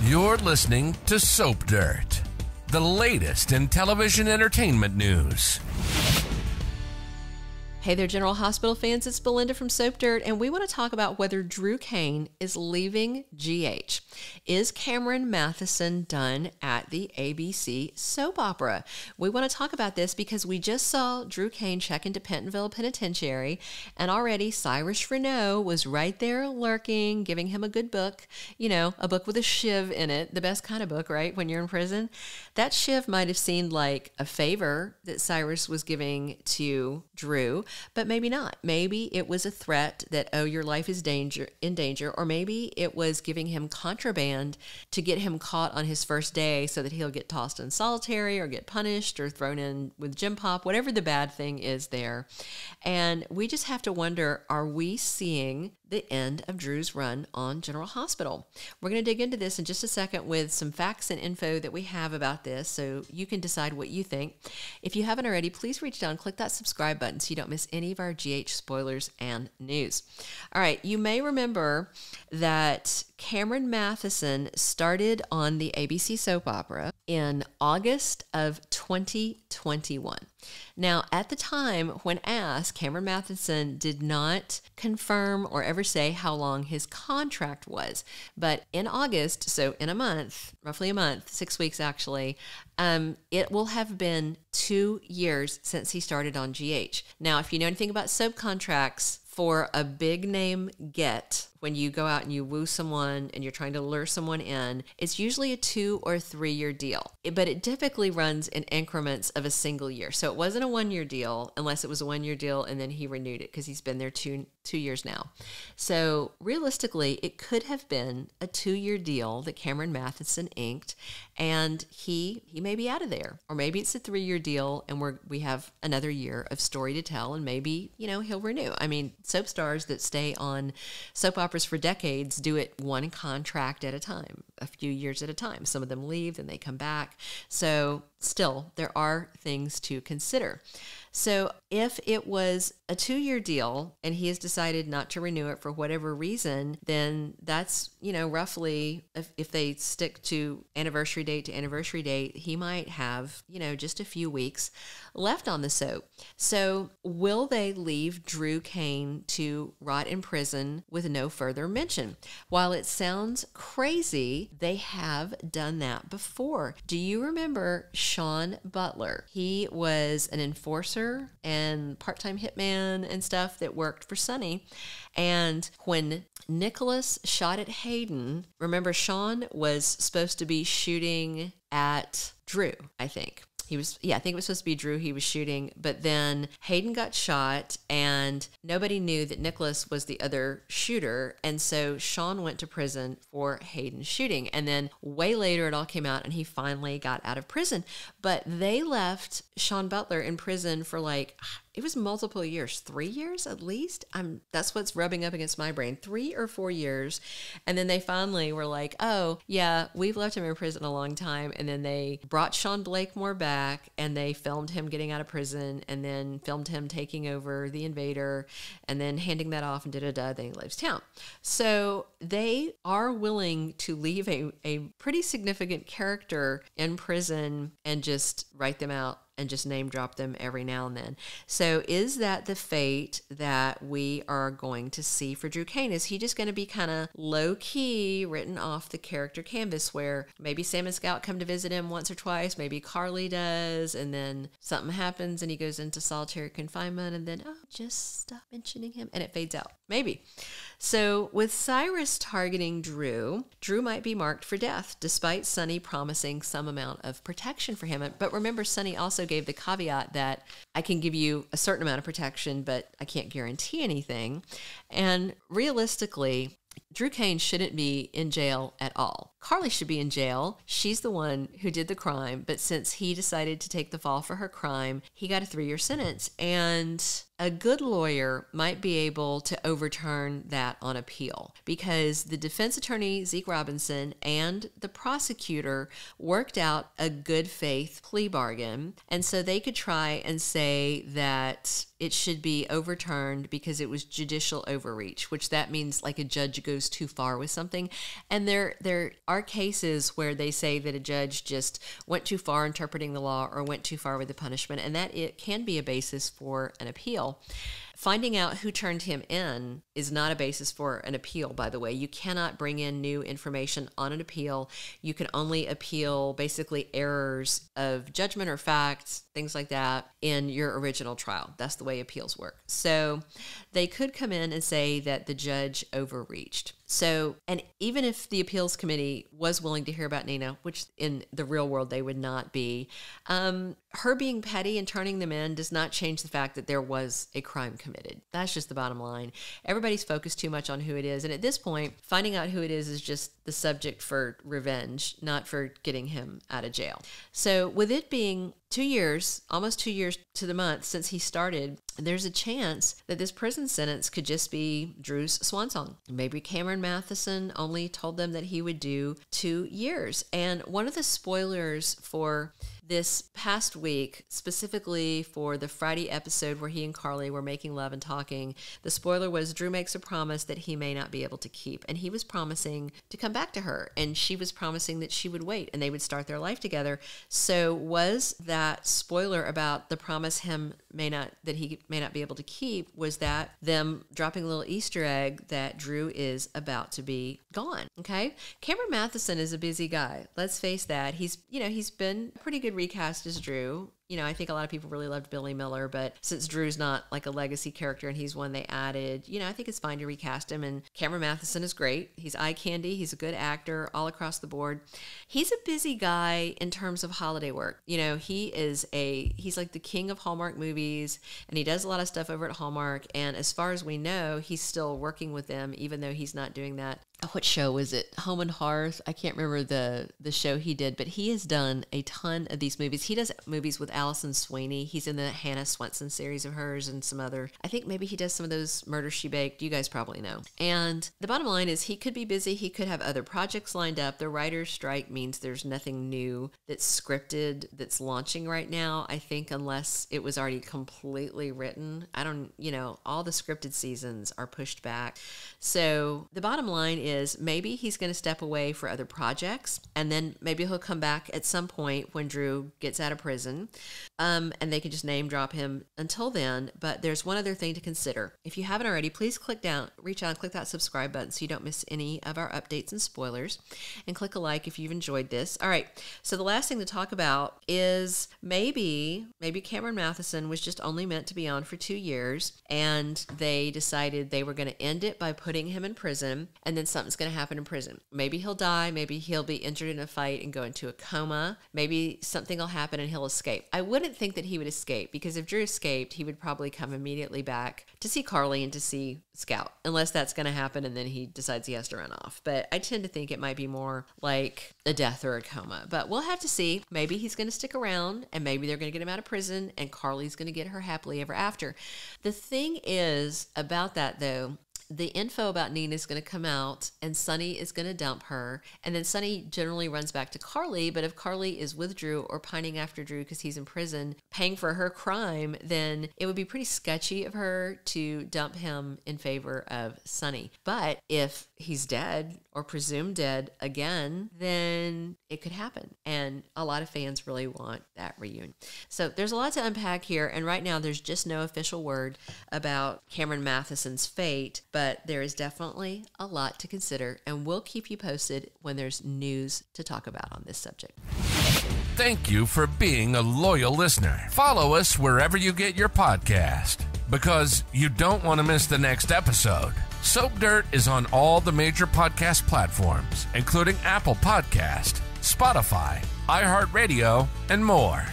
You're listening to Soap Dirt, the latest in television entertainment news. Hey there, General Hospital fans. It's Belinda from Soap Dirt, and we want to talk about whether Drew Cain is leaving GH. Is Cameron Mathison done at the ABC soap opera? We want to talk about this because we just saw Drew Cain check into Pentonville Penitentiary, and already Cyrus Renault was right there lurking, giving him a good book. You know, a book with a shiv in it, the best kind of book, right, when you're in prison. That shiv might have seemed like a favor that Cyrus was giving to Drew, but maybe not. Maybe it was a threat that, oh, your life is in danger, or maybe it was giving him contraband to get him caught on his first day so that he'll get tossed in solitary or get punished or thrown in with gym pop, whatever the bad thing is there. And we just have to wonder, are we seeing the end of Drew's run on General Hospital? We're going to dig into this in just a second with some facts and info that we have about this, so you can decide what you think. If you haven't already, please reach down, click that subscribe button so you don't miss any of our GH spoilers and news. All right, you may remember that Cameron Mathison started on the ABC soap opera in August of 2021. Now, at the time when asked, Cameron Mathison did not confirm or ever say how long his contract was. But in August, so in a month, roughly a month, 6 weeks actually, it will have been 2 years since he started on GH. Now, if you know anything about soap contracts, for a big name get, when you go out and you woo someone and you're trying to lure someone in, it's usually a 2 or 3 year deal. But it typically runs in increments of a single year. So it wasn't a 1 year deal unless it was a 1 year deal and then he renewed it because he's been there two years now. So realistically, it could have been a 2 year deal that Cameron Mathison inked, and he may be out of there. Or maybe it's a 3 year deal and we have another year of story to tell, and maybe, he'll renew. I mean, soap stars that stay on soap operas for decades do it one contract at a time, a few years at a time. Some of them leave, then they come back. So still, there are things to consider. So if it was a 2 year deal and he has decided not to renew it for whatever reason, then that's, roughly, if they stick to anniversary date to anniversary date, he might have, just a few weeks left on the soap. So will they leave Drew Cain to rot in prison with no further mention? While it sounds crazy, they have done that before. Do you remember Sean Butler? He was an enforcer and part-time hitman and stuff that worked for Sonny. And when Nicholas shot at Hayden, remember Sean was supposed to be shooting at Drew, I think. I think it was supposed to be Drew he was shooting, but then Hayden got shot and nobody knew that Nicholas was the other shooter. And so Sean went to prison for Hayden's shooting. And then way later it all came out and he finally got out of prison. But they left Sean Butler in prison for it was multiple years, 3 years at least. That's what's rubbing up against my brain, 3 or 4 years. And then they finally were like, oh yeah, we've left him in prison a long time. And then they brought Sean Blakemore back and they filmed him getting out of prison and then filmed him taking over the Invader and then handing that off and then he leaves town. So they are willing to leave a pretty significant character in prison and just write them out and just name drop them every now and then. So is that the fate that we are going to see for Drew Cain? Is he just going to be kind of low-key written off the character canvas where maybe Sam and Scout come to visit him once or twice, maybe Carly does, and then something happens and he goes into solitary confinement and then, just stop mentioning him, and it fades out. Maybe. So with Cyrus targeting Drew might be marked for death, despite Sonny promising some amount of protection for him. But remember, Sonny also gave the caveat that I can give you a certain amount of protection, but I can't guarantee anything. And realistically, Drew Cain shouldn't be in jail at all. Carly should be in jail. She's the one who did the crime, but since he decided to take the fall for her crime, he got a 3 year sentence. And a good lawyer might be able to overturn that on appeal, because the defense attorney, Zeke Robinson, and the prosecutor worked out a good faith plea bargain. And so they could try and say that it should be overturned because it was judicial overreach, which that means like a judge goes too far with something. And there are cases where they say that a judge just went too far interpreting the law or went too far with the punishment, and that it can be a basis for an appeal. Finding out who turned him in is not a basis for an appeal, by the way. You cannot bring in new information on an appeal. You can only appeal basically errors of judgment or facts, things like that, in your original trial. That's the way appeals work. So they could come in and say that the judge overreached. So, and even if the appeals committee was willing to hear about Nina, which in the real world they would not be, her being petty and turning them in does not change the fact that there was a crime committed. That's just the bottom line. Everybody's focused too much on who it is. And at this point, finding out who it is just the subject for revenge, not for getting him out of jail. So with it being 2 years, almost 2 years to the month since he started, there's a chance that this prison sentence could just be Drew's swan song. Maybe Cameron Mathison only told them that he would do 2 years. And one of the spoilers for this past week, specifically for the Friday episode where he and Carly were making love and talking, the spoiler was Drew makes a promise that he may not be able to keep. And he was promising to come back to her, and she was promising that she would wait and they would start their life together. So was that spoiler about the promise he may not be able to keep, was that them dropping a little Easter egg that Drew is about to be gone? Okay. Cameron Mathison is a busy guy. Let's face that. He's been a pretty good recast as Drew. I think a lot of people really loved Billy Miller, but since Drew's not like a legacy character and he's one they added, I think it's fine to recast him. And Cameron Mathison is great. He's eye candy. He's a good actor all across the board. He's a busy guy in terms of holiday work. He's like the king of Hallmark movies, and he does a lot of stuff over at Hallmark. And as far as we know, he's still working with them, even though he's not doing that. What show was it? Home and Hearth? I can't remember the show he did, but he has done a ton of these movies. He does movies with Allison Sweeney. He's in the Hannah Swenson series of hers and some other. I think maybe he does some of those Murder, She Baked. You guys probably know. And the bottom line is he could be busy. He could have other projects lined up. The writer's strike means there's nothing new that's scripted that's launching right now, I think, unless it was already completely written. All the scripted seasons are pushed back. So the bottom line is maybe he's going to step away for other projects, and then maybe he'll come back at some point when Drew gets out of prison, and they can just name drop him until then. But there's one other thing to consider. If you haven't already, please reach out and click that subscribe button so you don't miss any of our updates and spoilers, and click a like if you've enjoyed this. All right, so the last thing to talk about is maybe Cameron Mathison was just only meant to be on for 2 years, and they decided they were going to end it by putting him in prison, and then something's going to happen in prison. Maybe he'll die. Maybe he'll be injured in a fight and go into a coma. Maybe something will happen and he'll escape. I wouldn't think that he would escape, because if Drew escaped, he would probably come immediately back to see Carly and to see Scout, unless that's going to happen and then he decides he has to run off. But I tend to think it might be more like a death or a coma. But we'll have to see. Maybe he's going to stick around, and maybe they're going to get him out of prison, and Carly's going to get her happily ever after. The thing is about that, though, the info about Nina is going to come out, and Sonny is going to dump her, and then Sonny generally runs back to Carly. But if Carly is with Drew or pining after Drew because he's in prison paying for her crime, then it would be pretty sketchy of her to dump him in favor of Sonny. But if he's dead or presumed dead again, then it could happen, and a lot of fans really want that reunion. So there's a lot to unpack here, and right now there's just no official word about Cameron Mathison's fate, but there is definitely a lot to consider, and we'll keep you posted when there's news to talk about on this subject. Thank you for being a loyal listener. Follow us wherever you get your podcast, because you don't want to miss the next episode. Soap Dirt is on all the major podcast platforms, including Apple Podcast, Spotify, iHeartRadio, and more.